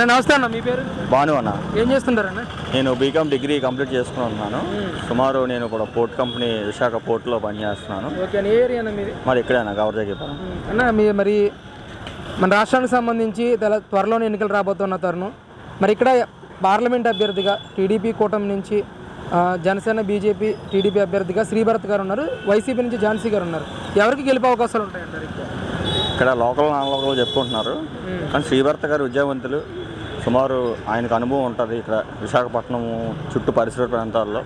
నమస్తే అన్న, మీ పేరు? భాను అన్న. ఏం చేస్తుంటారన్న? నేను బీకామ్ డిగ్రీ కంప్లీట్ చేసుకున్నాను. సుమారు నేను కూడా పోర్ట్ కంపెనీ విశాఖ పోర్ట్లో పనిచేస్తున్నాను. ఓకే అన్న, ఏ ఏరియా అన్న మీది? మరి ఎక్కడైనా గవర్నర్ అన్న మరి మన రాష్ట్రానికి సంబంధించి త్వరలోనే ఎన్నికలు రాబోతున్న తరుణం. మరి ఇక్కడ పార్లమెంట్ అభ్యర్థిగా టీడీపీ కూటమి నుంచి జనసేన బీజేపీ టీడీపీ అభ్యర్థిగా శ్రీభరత్ గారు ఉన్నారు, వైసీపీ నుంచి ఝాన్సీ గారు ఉన్నారు. ఎవరికి గెలిపే అవకాశాలు ఉంటాయంటారు? ఇక్కడ లోకల్ నాన్ లోకల్ చెప్పుకుంటున్నారు, కానీ శ్రీభరత్ గారు విద్యావంతులు. సుమారు ఆయనకు అనుభవం ఉంటుంది. ఇక్కడ విశాఖపట్నం చుట్టూ పరిసర ప్రాంతాల్లో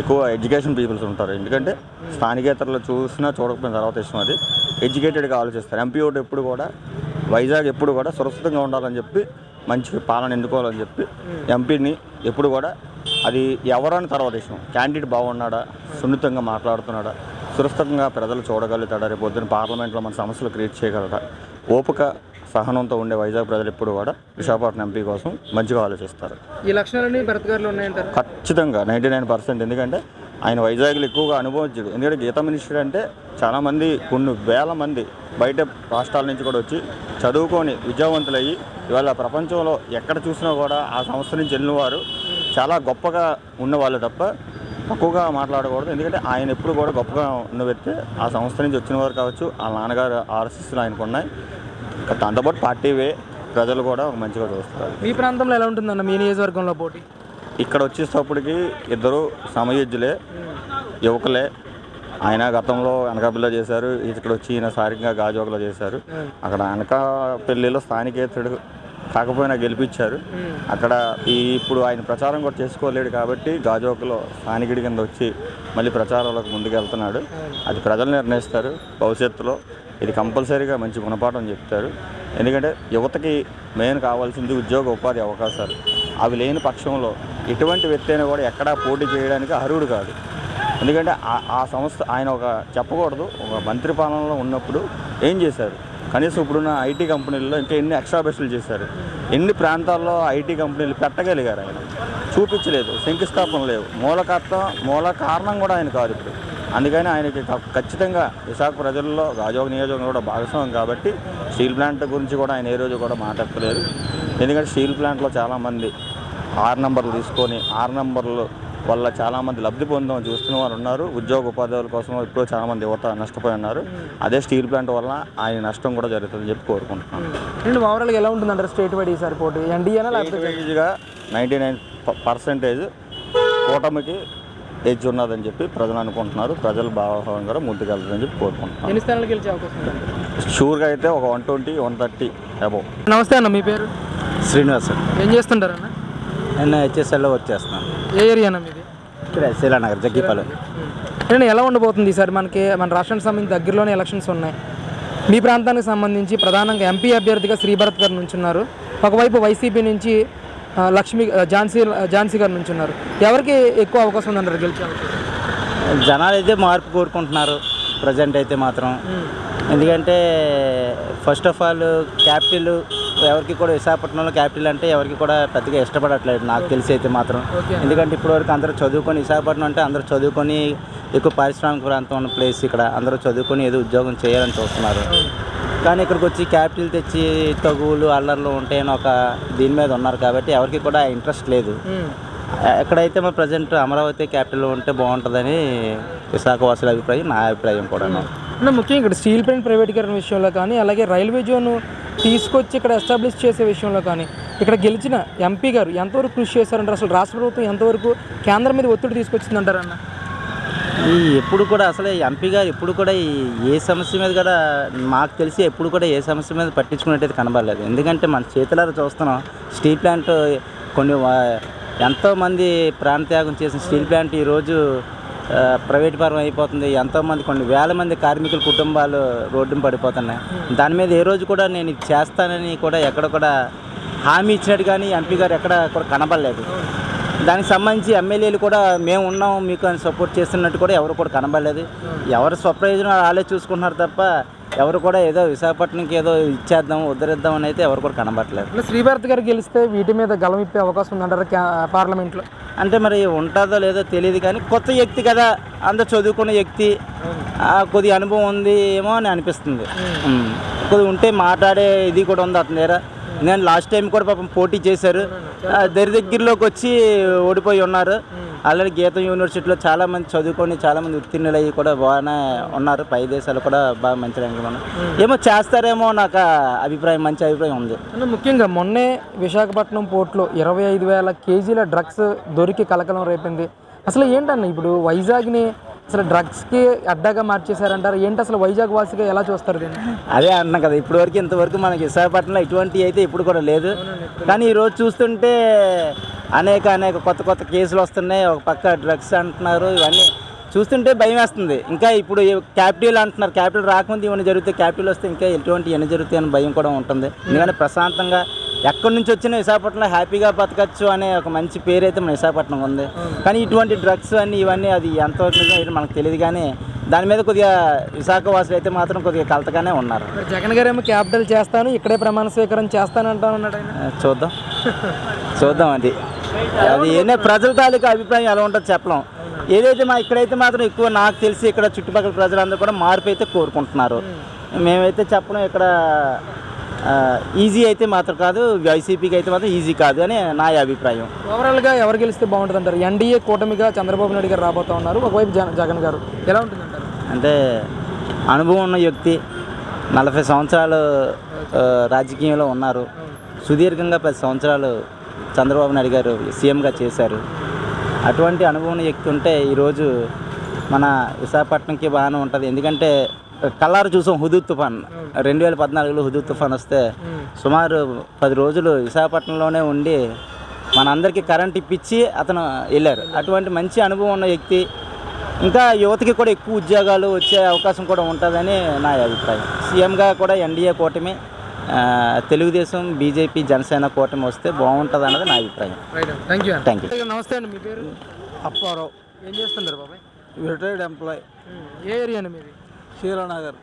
ఎక్కువ ఎడ్యుకేషన్ పీపుల్స్ ఉంటారు. ఎందుకంటే స్థానికేతరులు చూసినా చూడకపోయిన తర్వాత ఇష్టం అది ఎడ్యుకేటెడ్గా ఆలోచిస్తారు. ఎంపీ ఓటు ఎప్పుడు కూడా వైజాగ్ ఎప్పుడు కూడా సురక్షితంగా ఉండాలని చెప్పి, మంచి పాలన ఎన్నుకోవాలని చెప్పి ఎంపీని ఎప్పుడు కూడా అది ఎవరని తర్వాత ఇష్టం. క్యాండిడేట్ బాగున్నాడా, సున్నితంగా మాట్లాడుతున్నాడా, సురక్షితంగా ప్రజలు చూడగలుగుతాడా, రేపు పొద్దున్న పార్లమెంట్లో మన సమస్యలు క్రియేట్ చేయగలరా, ఓపిక సహనంతో ఉండే వైజాగ్ ప్రజలు ఎప్పుడు కూడా విశాఖపట్నం ఎంపీ కోసం మంచిగా ఆలోచిస్తారు. ఈ లక్షణాలన్నీ భరత్ గారిలో ఉన్నాయంటారు? ఖచ్చితంగా 99%. ఎందుకంటే ఆయన వైజాగ్లో ఎక్కువగా అనుభవించాడు. ఎందుకంటే గీతా మినిస్టర్ అంటే చాలామంది, కొన్ని వేల మంది బయట రాష్ట్రాల నుంచి కూడా వచ్చి చదువుకొని విద్యావంతులయ్యి ఇవాళ ప్రపంచంలో ఎక్కడ చూసినా కూడా ఆ సంస్థ నుంచి వెళ్ళిన వారు చాలా గొప్పగా ఉన్నవాళ్ళు తప్ప తక్కువగా మాట్లాడకూడదు. ఎందుకంటే ఆయన ఎప్పుడు కూడా గొప్పగా ఉన్న వ్యక్తి. ఆ సంస్థ నుంచి వచ్చిన వారు కావచ్చు, ఆ నాన్నగారు ఆర్ఎస్ఎస్లు ఆయనకు ఉన్నాయి. దాంతోపాటు పార్టీవే ప్రజలు కూడా మంచిగా చూస్తారు. మీ ప్రాంతంలో ఎలా ఉంటుందన్న మీ నియోజకవర్గంలో పోటీ? ఇక్కడ వచ్చేటప్పటికి ఇద్దరు సమయోజ్యులే, యువకులే. ఆయన గతంలో అనకాపల్లిలో చేశారు, ఇక్కడ వచ్చి ఈయన సారిగా గాజువాకలో చేశారు. అక్కడ అనకాపల్లిలో స్థానికేతరుడు కాకపోయినా గెలిపించారు. అక్కడ ఇప్పుడు ఆయన ప్రచారం కూడా చేసుకోలేడు కాబట్టి గాజువాకలో స్థానికుడి కింద వచ్చి మళ్ళీ ప్రచారంలోకి ముందుకు వెళ్తున్నాడు. అది ప్రజలు నిర్ణయిస్తారు. భవిష్యత్తులో ఇది కంపల్సరీగా మంచి గుణపాఠం చెప్తారు. ఎందుకంటే యువతకి మెయిన్ కావాల్సింది ఉద్యోగ ఉపాధి అవకాశాలు. అవి లేని పక్షంలో ఎటువంటి వ్యక్తి అయినా కూడా ఎక్కడా పోటీ చేయడానికి అర్హుడు కాదు. ఎందుకంటే ఆ సంస్థ ఆయన చెప్పకూడదు, ఒక మంత్రి పాలనలో ఉన్నప్పుడు ఏం చేశారు, కనీసం ఇప్పుడున్న ఐటీ కంపెనీల్లో ఇంకా ఎన్ని ఎక్స్ట్రా బస్సులు చేశారు, ఎన్ని ప్రాంతాల్లో ఐటీ కంపెనీలు పెట్టగలిగారు. ఆయన చూపించలేదు, శంకుస్థాపన లేవు. మూల కారణం కూడా ఆయన కాదు ఇప్పుడు. అందుకని ఆయనకి ఖచ్చితంగా విశాఖ ప్రజల్లో గాజువాక నియోజకవర్గం కూడా భాగస్వామ్యం కాబట్టి స్టీల్ ప్లాంట్ గురించి కూడా ఆయన ఏ రోజు కూడా మాట్లాడలేదు. ఎందుకంటే స్టీల్ ప్లాంట్లో చాలామంది 6 నంబర్లు తీసుకొని 6 నంబర్లు వల్ల చాలామంది లబ్ధి పొందామని చూస్తున్న వారు ఉన్నారు. ఉద్యోగ ఉపాధ్యాయుల కోసం ఇప్పుడు చాలామంది యువత నష్టపోయి ఉన్నారు. అదే స్టీల్ ప్లాంట్ వల్ల ఆయన నష్టం కూడా జరుగుతుందని చెప్పి కోరుకుంటున్నాను. ఓవరాల్గా ఎలా ఉంటుందంటారు స్టేట్ వైడ్ ఈసారి పోటీ? ఎన్డీఏనా లేకపోతే 99% కూటమికి ఎడ్జ్ ఉన్నదని చెప్పి ప్రజలు అనుకుంటున్నారు. ప్రజలు భాగంగా ముందుకెళ్తారని చెప్పి కోరుకుంటున్నారు. ఎన్ని స్థానాలు గెలిచే అవకాశం ఉంది? షూర్గా అయితే ఒక 120, 130 అబౌవ్. నమస్తే అన్న, మీ పేరు? శ్రీనివాస్. ఏం చేస్తుంటారన్న? నేను హెచ్ఎస్ఎల్లో వర్క్ చేస్తున్నాను. ఏ ఏరియా అన్న మీది? ఇక్కడ శీలానగర్, జగ్గిపాలెం. నేను ఎలా ఉండబోతుంది ఈసారి? మన రాష్ట్రానికి సంబంధించి దగ్గరలోనే ఎలక్షన్స్ ఉన్నాయి. మీ ప్రాంతానికి సంబంధించి ప్రధానంగా ఎంపీ అభ్యర్థిగా శ్రీభరత్ గారు నుంచున్నారు. ఒకవైపు వైసీపీ నుంచి ఝాన్సీ గారు నుంచున్నారు. ఎవరికి ఎక్కువ అవకాశం ఉందంటారు గెలిచే అవకాశం? జనాలు అయితే మార్పు కోరుకుంటున్నారు ప్రజెంట్ అయితే మాత్రం. ఎందుకంటే ఫస్ట్ ఆఫ్ ఆల్ క్యాపిటల్ ఎవరికి కూడా, విశాఖపట్నంలో క్యాపిటల్ అంటే ఎవరికి కూడా పెద్దగా ఇష్టపడట్లేదు నాకు తెలిసి అయితే మాత్రం. ఎందుకంటే ఇప్పటివరకు అందరూ చదువుకొని, విశాఖపట్నం అంటే అందరూ చదువుకొని ఎక్కువ పారిశ్రామిక ప్రాంతం ఉన్న ప్లేస్. ఇక్కడ అందరూ చదువుకొని ఏదో ఉద్యోగం చేయాలని చూస్తున్నారు. కానీ ఇక్కడికి వచ్చి క్యాపిటల్ తెచ్చి తగువులు అల్లర్లు ఉంటాయని ఒక దీని మీద ఉన్నారు కాబట్టి ఎవరికి కూడా ఇంట్రెస్ట్ లేదు. ఎక్కడైతే మా ప్రజెంట్ అమరావతి క్యాపిటల్ ఉంటే బాగుంటుందని విశాఖ వాసుల అభిప్రాయం, నా అభిప్రాయం కూడా. ముఖ్యంగా ఇక్కడ స్టీల్ ప్లాంట్ ప్రైవేటీకరణ విషయంలో కానీ, అలాగే రైల్వే జోన్ తీసుకొచ్చి ఇక్కడ ఎస్టాబ్లిష్ చేసే విషయంలో కానీ ఇక్కడ గెలిచిన ఎంపీ గారు ఎంతవరకు కృషి చేశారంటారు? అసలు రాష్ట్ర ప్రభుత్వం ఎంతవరకు కేంద్రం మీద ఒత్తిడి తీసుకొచ్చిందంటారన్న? ఎప్పుడు కూడా అసలు ఎంపీ గారు ఎప్పుడు కూడా ఏ సమస్య మీద కూడా మాకు తెలిసి ఎప్పుడు కూడా ఏ సమస్య మీద పట్టించుకున్నట్టయితే కనబడలేదు. ఎందుకంటే మన చేతులారా చూస్తున్నాం, స్టీల్ ప్లాంట్ ఎంతోమంది ప్రాణత్యాగం చేసిన స్టీల్ ప్లాంట్ ఈరోజు ప్రైవేట్ పరం అయిపోతుంది. ఎంతోమంది, కొన్ని వేల మంది కార్మికుల కుటుంబాలు రోడ్డున పడిపోతున్నాయి. దాని మీద ఏ రోజు కూడా నేను ఇది చేస్తానని కూడా ఎక్కడ కూడా హామీ ఇచ్చినట్టు కానీ ఎంపీ గారు ఎక్కడ కూడా కనబడలేదు. దానికి సంబంధించి ఎమ్మెల్యేలు కూడా మేము ఉన్నాం మీకు అని సపోర్ట్ చేస్తున్నట్టు కూడా ఎవరు కూడా కనబడలేదు. ఎవరు స్వప్రయోజనం వాళ్ళే చూసుకుంటున్నారు తప్ప ఎవరు కూడా ఏదో విశాఖపట్నంకి ఏదో ఇచ్చేద్దాం ఉద్ధరిద్దాం అని అయితే ఎవరు కూడా కనబడట్లేదు. శ్రీభరత్ గారు గెలిస్తే వీటి మీద గలం ఇప్పే అవకాశం ఉందంటారు పార్లమెంట్లో? అంటే మరి ఉంటుందో లేదో తెలియదు కానీ కొత్త వ్యక్తి కదా, అందరూ చదువుకున్న వ్యక్తి, కొద్దిగా అనుభవం ఉంది ఏమో అని అనిపిస్తుంది. కొద్దిగా ఉంటే మాట్లాడే ఇది కూడా ఉంది అతని దగ్గర. ఎందుకంటే లాస్ట్ టైం కూడా పాపం పోటీ చేశారు, దగ్గరలోకి వచ్చి ఓడిపోయి ఉన్నారు. ఆల్రెడీ గీతం యూనివర్సిటీలో చాలామంది చదువుకొని చాలామంది ఉత్తీర్ణులయ్యి కూడా బాగానే ఉన్నారు. పై దేశాలు కూడా బాగా మంచి ర్యాంకులు ఉన్నాయి. ఏమో చేస్తారేమో నాకు అభిప్రాయం, మంచి అభిప్రాయం ఉంది. ముఖ్యంగా మొన్నే విశాఖపట్నం పోర్టులో 25,000 కేజీల డ్రగ్స్ దొరికి కలకలం రేపింది. అసలు ఏంటన్న ఇప్పుడు వైజాగ్ని అసలు డ్రగ్స్కి అడ్డాగా మార్చేశారంటారు ఏంటి? అసలు వైజాగ్ వాసిగా ఎలా చూస్తారు దీన్ని? అదే అంటున్నాం కదా, ఇంతవరకు మనకి విశాఖపట్నంలో ఇటువంటివి అయితే ఇప్పుడు కూడా లేదు. కానీ ఈరోజు చూస్తుంటే అనేక కొత్త కేసులు వస్తున్నాయి. ఒక పక్క డ్రగ్స్ అంటున్నారు. ఇవన్నీ చూస్తుంటే భయం వేస్తుంది. ఇంకా ఇప్పుడు క్యాపిటల్ అంటున్నారు, క్యాపిటల్ రాకముందు ఇవన్నీ జరుగుతాయి, క్యాపిటల్ వస్తే ఇంకా ఎటువంటి ఎన్ని జరుగుతాయని భయం కూడా ఉంటుంది. ఎందుకంటే ప్రశాంతంగా ఎక్కడి నుంచి వచ్చినా విశాఖపట్నంలో హ్యాపీగా బతకచ్చు అనే ఒక మంచి పేరు అయితే మన విశాఖపట్నం ఉంది. కానీ ఇటువంటి డ్రగ్స్ ఇవన్నీ అది ఎంతవరకు నిజం మనకు తెలియదు. కానీ దాని మీద కొద్దిగా విశాఖ వాసులు అయితే మాత్రం కొద్దిగా కలతగానే ఉన్నారు. జగన్ గారు ఏమో క్యాపిటల్ చేస్తాను, ఇక్కడే ప్రమాణ స్వీకారం చేస్తాను అంటాను. చూద్దాం అది ఏనే ప్రజల తాలూకా అభిప్రాయం ఎలా ఉంటుందో చెప్పలేం. ఏదైతే ఇక్కడైతే మాత్రం ఎక్కువ నాకు తెలిసి ఇక్కడ చుట్టుపక్కల ప్రజలందరూ కూడా మార్పు అయితే కోరుకుంటున్నారు. మేమైతే చెప్పడం ఇక్కడ ఈజీ అయితే మాత్రం కాదు, వైసీపీకి అయితే మాత్రం ఈజీ కాదు అని నా అభిప్రాయం. ఓవరాల్గా ఎవరు గెలిస్తే బాగుంటుంది అంటారు? ఎన్డీఏ కూటమిగా చంద్రబాబు నాయుడు గారు రాబోతూ ఉన్నారు, ఒకవైపు జగన్ గారు, ఎలా ఉంటుంది అంటారు? అంటే అనుభవం ఉన్న వ్యక్తి, 40 సంవత్సరాలు రాజకీయంలో ఉన్నారు. సుదీర్ఘంగా 10 సంవత్సరాలు చంద్రబాబు నాయుడు గారు సీఎంగా చేశారు. అటువంటి అనుభవం ఉన్న వ్యక్తి ఉంటే ఈరోజు మన విశాఖపట్నంకి బాగానే ఉంటుంది. ఎందుకంటే కల్లారు చూసాం హుదూద్ తుఫాన్, 2014లో హుదూద్ తుఫాన్ వస్తే సుమారు 10 రోజులు విశాఖపట్నంలోనే ఉండి మనందరికీ కరెంట్ ఇప్పించి అతను వెళ్ళారు. అటువంటి మంచి అనుభవం ఉన్న వ్యక్తి. ఇంకా యువతకి కూడా ఎక్కువ ఉద్యోగాలు వచ్చే అవకాశం కూడా ఉంటుందని నా అభిప్రాయం. సీఎంగా కూడా ఎన్డీఏ కూటమి, తెలుగుదేశం, బీజేపీ, జనసేన కూటమి వస్తే బాగుంటుంది అన్నది నా అభిప్రాయం. Thank you. నమస్తే అండి, మీ పేరు? అప్పారావు. ఏం చేస్తుంటారు బాబాయ్? Retired employee. ఏ ఏరియా అండి మీది? శ్రీరానగర్.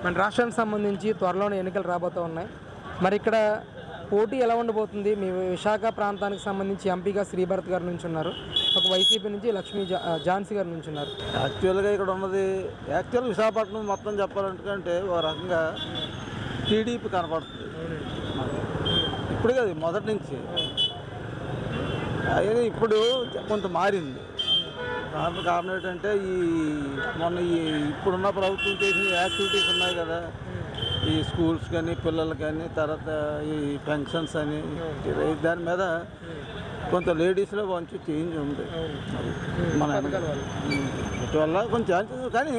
మన రాష్ట్రానికి సంబంధించి త్వరలోనే ఎన్నికలు రాబోతూ ఉన్నాయి. మరి ఇక్కడ పోటీ ఎలా ఉండబోతుంది? మీ విశాఖ ప్రాంతానికి సంబంధించి ఎంపీగా శ్రీభరత్ గారు నుంచి ఉన్నారు, ఒక వైసీపీ నుంచి లక్ష్మీ ఝాన్సీ గారు నుంచి ఉన్నారు. యాక్చువల్గా ఇక్కడ ఉన్నది విశాఖపట్నం మొత్తం చెప్పాలంటే ఒక రకంగా టీడీపీ కనపడుతుంది ఇప్పుడు కదా, మొదటి నుంచి. అదే ఇప్పుడు కొంత మారింది. కారణం ఏంటంటే మొన్న ఇప్పుడున్న ప్రభుత్వం చేసిన యాక్టివిటీస్ ఉన్నాయి కదా, ఈ స్కూల్స్ కానీ పిల్లలకి కానీ, తర్వాత ఈ పెన్షన్స్ అని, దాని మీద కొంత లేడీస్లో కొంచెం చేంజ్ ఉంది. మన ఇటువల్ల కొంచెం, కానీ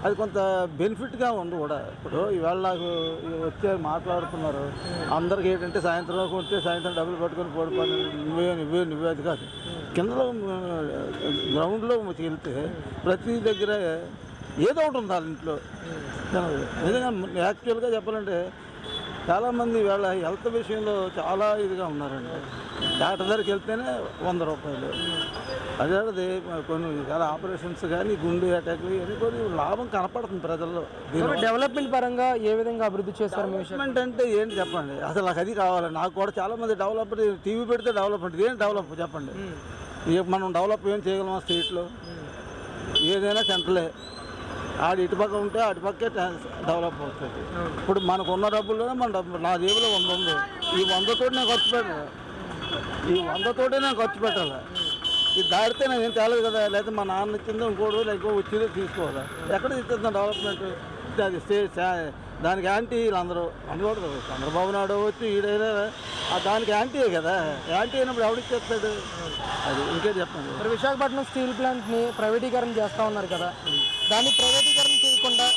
అది కొంత బెనిఫిట్గా ఉంది కూడా. ఇప్పుడు ఈవేళ నాకు వచ్చే మాట్లాడుతున్నారు అందరికి ఏంటంటే సాయంత్రం కొంటే సాయంత్రం డబ్బులు పట్టుకొని పడిపోయి నువ్వే అది కాదు. కిందలో గ్రౌండ్లో వెళ్తే ప్రతి దగ్గర ఏదో ఒకటి ఉంది వాళ్ళ ఇంట్లో. నిజంగా యాక్చువల్గా చెప్పాలంటే చాలామంది వీళ్ళ హెల్త్ విషయంలో చాలా ఇదిగా ఉన్నారండి. డాక్టర్ దగ్గరికి వెళ్తేనే 100 రూపాయలు. అదే కొన్ని చాలా ఆపరేషన్స్ కానీ, గుండె అటాక్లు ఇవన్నీ కొన్ని లాభం కనపడుతుంది ప్రజల్లో. డెవలప్మెంట్ పరంగా ఏ విధంగా అభివృద్ధి చేస్తారు? డెవలప్మెంట్ అంటే ఏంటి చెప్పండి? అసలు నాకు అది కావాలి. నాకు కూడా చాలామంది డెవలప్మెంట్, టీవీ పెడితే డెవలప్మెంట్, ఏం డెవలప్ చెప్పండి? మనం డెవలప్ ఏం చేయగలమా? స్టేట్లో ఏదైనా సెంట్రలే. ఇటుపక్క ఉంటే అటుపక్కే డెవలప్ అవుతుంది. ఇప్పుడు మనకు ఉన్న డబ్బుల్లోనే మన డబ్బు, నా జేబులో 100 ఉంది. ఈ 100 తోటి నేను ఖర్చు పెట్టాలి. ఇది దాడితే నేను ఏం తేలేదు కదా, లేకపోతే మా నాన్న ఇచ్చిందో ఇంకోటి ఇంకో వచ్చిందో తీసుకోవాలి. ఎక్కడ ఇస్తుందా డెవలప్మెంట్? అది దానికి యాంటీ వీళ్ళందరూ అనుకోవడం. చంద్రబాబు నాయుడు వచ్చి ఈడైనా దానికి యాంటీయే కదా. యాంటీ అయినప్పుడు ఎవడిచ్చేస్తాడు? అది ఇంకే చెప్పండి. మరి విశాఖపట్నం స్టీల్ ప్లాంట్ని ప్రైవేటీకరణ చేస్తూ ఉన్నారు కదా, దాన్ని ప్రైవేటీకరణ చేయకుండా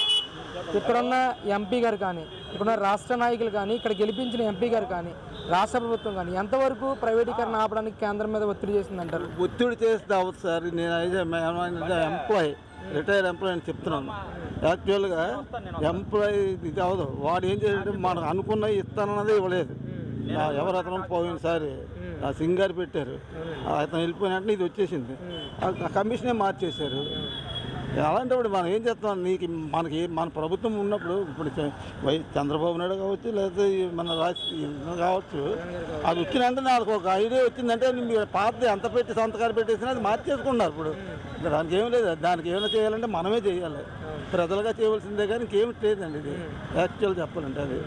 ఇక్కడున్న ఎంపీ గారు కానీ, ఇక్కడున్న రాష్ట్ర నాయకులు కానీ, ఇక్కడ గెలిపించిన ఎంపీ గారు కానీ, రాష్ట్ర ప్రభుత్వం కానీ ఎంతవరకు ప్రైవేటీకరణ ఆపడానికి కేంద్రం మీద ఒత్తిడి చేసిందంటారు? ఒత్తిడి చేస్తే అవ్వదు సార్. నేను ఎంప్లాయ్, రిటైర్డ్ ఎంప్లాయ్ అని చెప్తున్నాను. యాక్చువల్గా ఎంప్లాయ్ ఇది అవ్వదు. వాడు ఏం చేయాలంటే మనకు అనుకున్నవి ఇస్తానన్నది ఇవ్వలేదు. ఎవరు అతను పోయినసారి ఆ సింగారు పెట్టారు, అతను వెళ్ళిపోయినట్టు ఇది వచ్చేసింది. ఆ కమిషనే మార్చేశారు. అలాంటప్పుడు మనం ఏం చేస్తాం? మనకి మన ప్రభుత్వం ఉన్నప్పుడు, ఇప్పుడు చంద్రబాబు నాయుడు కావచ్చు, లేకపోతే మన రాష్ట్ర కావచ్చు, అది వచ్చినంటే నాకు ఒక ఐడియా వచ్చిందంటే పాతది ఎంత పెట్టి సంతకాలు పెట్టేసినా అది మార్చేసుకున్నారు. ఇప్పుడు దానికి ఏం లేదు. దానికి ఏమైనా చేయాలంటే మనమే చేయాలి. ప్రజలుగా చేయవలసిందే కానీ ఇంకేమి లేదండి. ఇది యాక్చువల్ చెప్పాలంటే అది